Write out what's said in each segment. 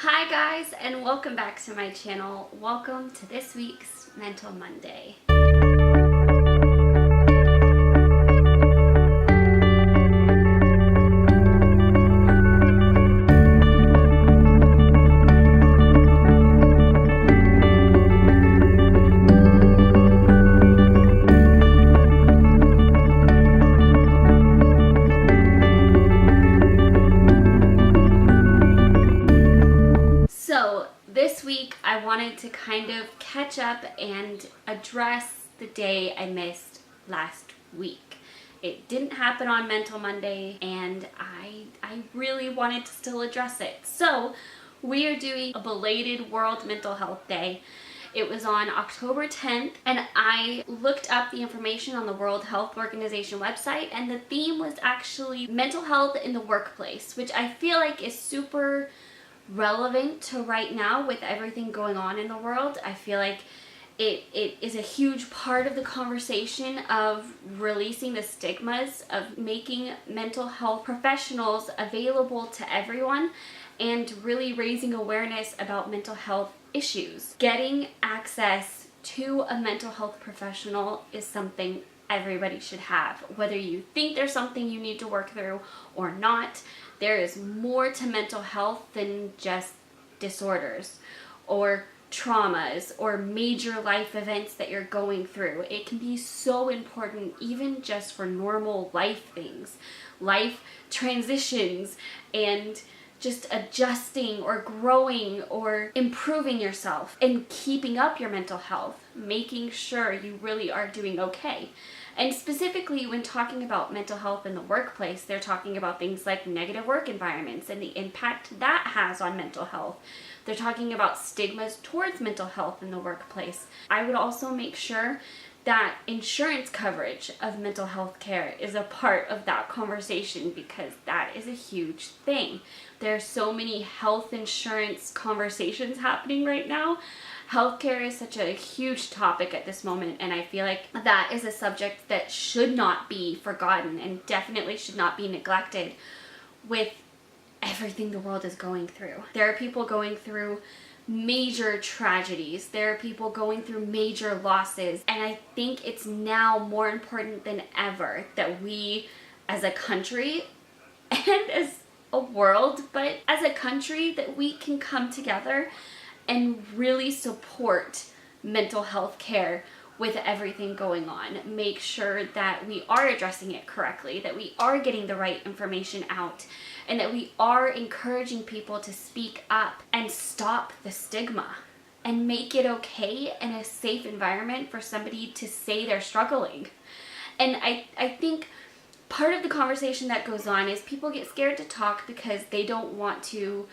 Hi guys, and welcome back to my channel. Welcome to this week's Mental Monday. So this week I wanted to kind of catch up and address the day I missed last week. It didn't happen on Mental Monday and I really wanted to still address it. So we are doing a belated World Mental Health Day. It was on October 10th and I looked up the information on the World Health Organization website, and the theme was actually mental health in the workplace, which I feel like is super relevant to right now with everything going on in the world. I feel like it is a huge part of the conversation of releasing the stigmas, of making mental health professionals available to everyone, and really raising awareness about mental health issues. Getting access to a mental health professional is something everybody should have. Whether you think there's something you need to work through or not, there is more to mental health than just disorders or traumas or major life events that you're going through. It can be so important even just for normal life things, life transitions, and just adjusting or growing or improving yourself and keeping up your mental health, making sure you really are doing okay. And specifically when talking about mental health in the workplace, they're talking about things like negative work environments and the impact that has on mental health. They're talking about stigmas towards mental health in the workplace. I would also make sure that insurance coverage of mental health care is a part of that conversation, because that is a huge thing. There are so many health insurance conversations happening right now. Healthcare is such a huge topic at this moment, and I feel like that is a subject that should not be forgotten and definitely should not be neglected with everything the world is going through. There are people going through major tragedies. There are people going through major losses, and I think it's now more important than ever that we as a country and as a world, but as a country, that we can come together and really support mental health care with everything going on. Make sure that we are addressing it correctly, that we are getting the right information out, and that we are encouraging people to speak up and stop the stigma and make it okay and a safe environment for somebody to say they're struggling. And I think part of the conversation that goes on is people get scared to talk because they don't want to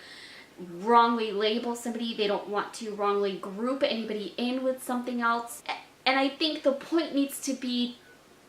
wrongly label somebody, they don't want to wrongly group anybody in with something else. And I think the point needs to be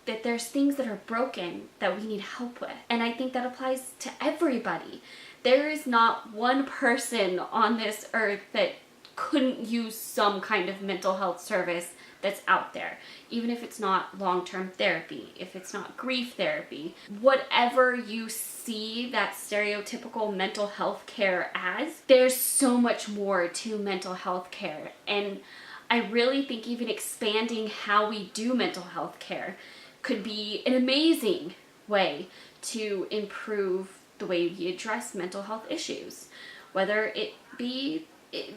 that there's things that are broken that we need help with. And I think that applies to everybody. There is not one person on this earth that couldn't use some kind of mental health service that's out there, even if it's not long-term therapy, if it's not grief therapy, whatever you see that stereotypical mental health care as, there's so much more to mental health care. And I really think even expanding how we do mental health care could be an amazing way to improve the way we address mental health issues. Whether it be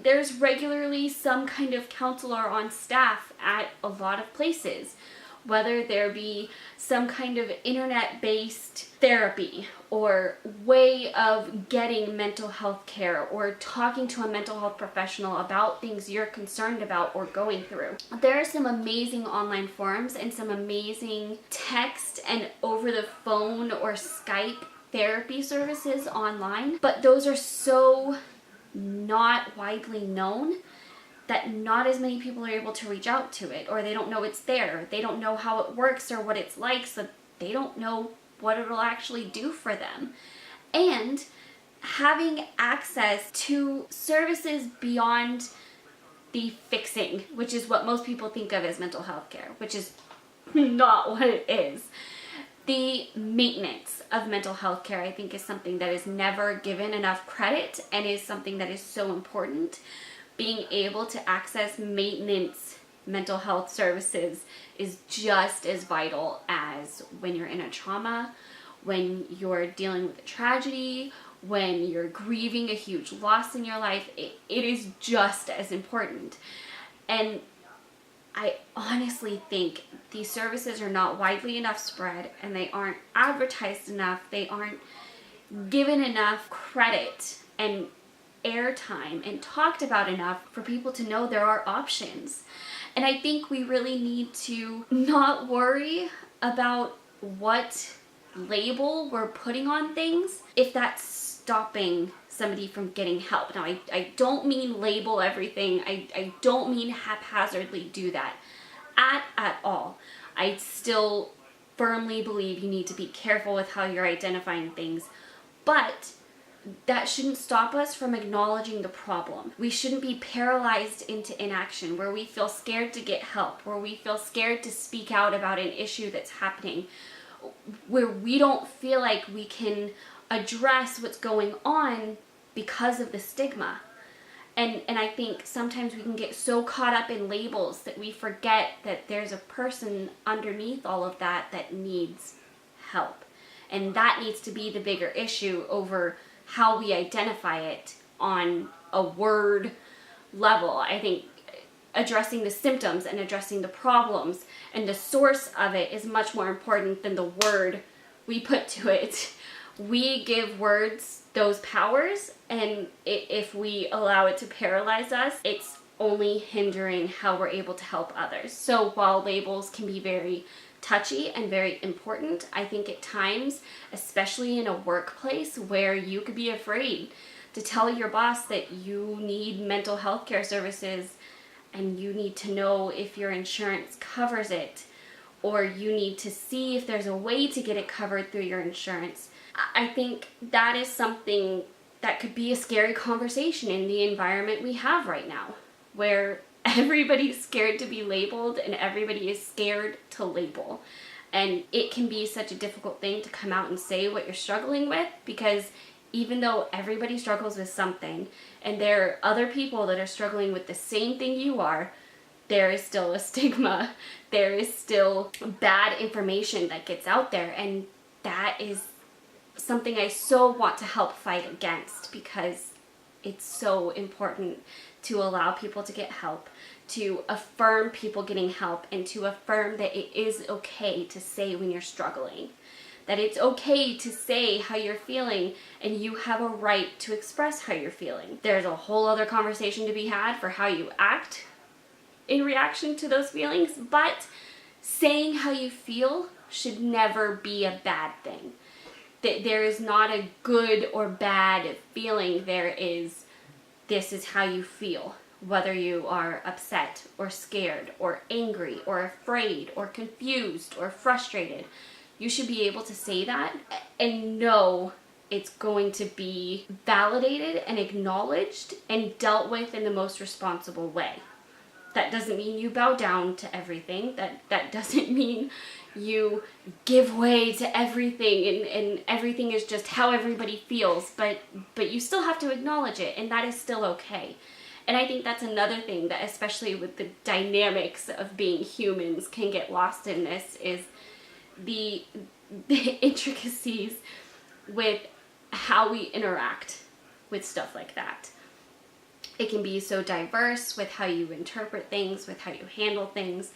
there's regularly some kind of counselor on staff at a lot of places, whether there be some kind of internet-based therapy or way of getting mental health care or talking to a mental health professional about things you're concerned about or going through. There are some amazing online forums and some amazing text and over the phone or Skype therapy services online, but those are so not widely known that not as many people are able to reach out to it, or they don't know it's there. They don't know how it works or what it's like, so they don't know what it'll actually do for them. And having access to services beyond the fixing, which is what most people think of as mental health care, which is not what it is. The maintenance of mental health care, I think, is something that is never given enough credit and is something that is so important. Being able to access maintenance mental health services is just as vital as when you're in a trauma, when you're dealing with a tragedy, when you're grieving a huge loss in your life. It is just as important. And I honestly think these services are not widely enough spread, and they aren't advertised enough. They aren't given enough credit and airtime and talked about enough for people to know there are options. And I think we really need to not worry about what label we're putting on things if that's stopping somebody from getting help. Now, I don't mean label everything. I don't mean haphazardly do that at all. I still firmly believe you need to be careful with how you're identifying things, but that shouldn't stop us from acknowledging the problem. We shouldn't be paralyzed into inaction where we feel scared to get help, where we feel scared to speak out about an issue that's happening, where we don't feel like we can address what's going on because of the stigma. And I think sometimes we can get so caught up in labels that we forget that there's a person underneath all of that that needs help. And that needs to be the bigger issue over how we identify it on a word level. I think addressing the symptoms and addressing the problems and the source of it is much more important than the word we put to it. We give words those powers, and if we allow it to paralyze us, it's only hindering how we're able to help others. So while labels can be very touchy and very important, I think at times, especially in a workplace where you could be afraid to tell your boss that you need mental health care services and you need to know if your insurance covers it, or you need to see if there's a way to get it covered through your insurance. I think that is something that could be a scary conversation in the environment we have right now, where everybody's scared to be labeled and everybody is scared to label. And it can be such a difficult thing to come out and say what you're struggling with, because even though everybody struggles with something and there are other people that are struggling with the same thing you are, there is still a stigma. There is still bad information that gets out there, and that is something I so want to help fight against, because it's so important to allow people to get help, to affirm people getting help, and to affirm that it is okay to say when you're struggling, that it's okay to say how you're feeling, and you have a right to express how you're feeling. There's a whole other conversation to be had for how you act in reaction to those feelings, but saying how you feel should never be a bad thing. That there is not a good or bad feeling. There is, this is how you feel, whether you are upset or scared or angry or afraid or confused or frustrated. You should be able to say that and know it's going to be validated and acknowledged and dealt with in the most responsible way. That doesn't mean you bow down to everything. That doesn't mean you give way to everything and everything is just how everybody feels, but you still have to acknowledge it, and that is still okay. And I think that's another thing that, especially with the dynamics of being humans, can get lost in this, is the intricacies with how we interact with stuff like that. It can be so diverse with how you interpret things, with how you handle things,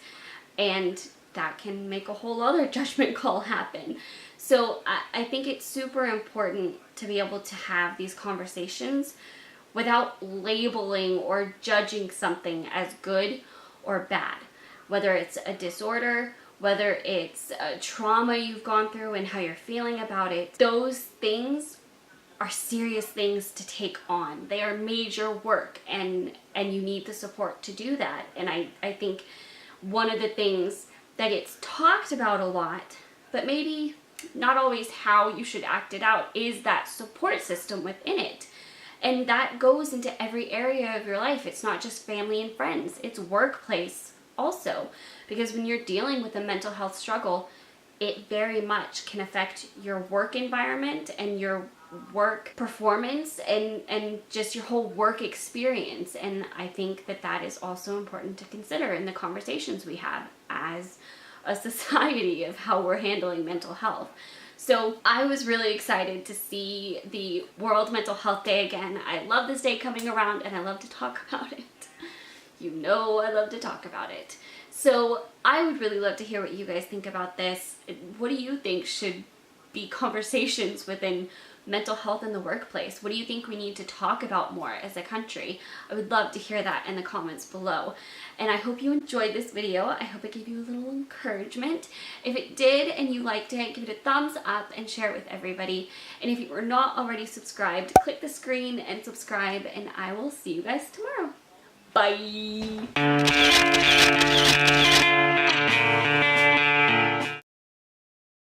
and that can make a whole other judgment call happen. So I think it's super important to be able to have these conversations without labeling or judging something as good or bad. Whether it's a disorder, whether it's a trauma you've gone through and how you're feeling about it, those things are serious things to take on. They are major work, and you need the support to do that. And I think one of the things that gets talked about a lot, but maybe not always how you should act it out, is that support system within it. And that goes into every area of your life. It's not just family and friends, it's workplace also. Because when you're dealing with a mental health struggle, it very much can affect your work environment and your work performance and just your whole work experience. And I think that that is also important to consider in the conversations we have as a society of how we're handling mental health. So I was really excited to see the World Mental Health Day again. I love this day coming around and I love to talk about it. You know I love to talk about it. So I would really love to hear what you guys think about this. What do you think should be conversations within mental health in the workplace? What do you think we need to talk about more as a country? I would love to hear that in the comments below. And I hope you enjoyed this video. I hope it gave you a little encouragement. If it did and you liked it, give it a thumbs up and share it with everybody. And if you are not already subscribed, click the screen and subscribe, and I will see you guys tomorrow. Bye!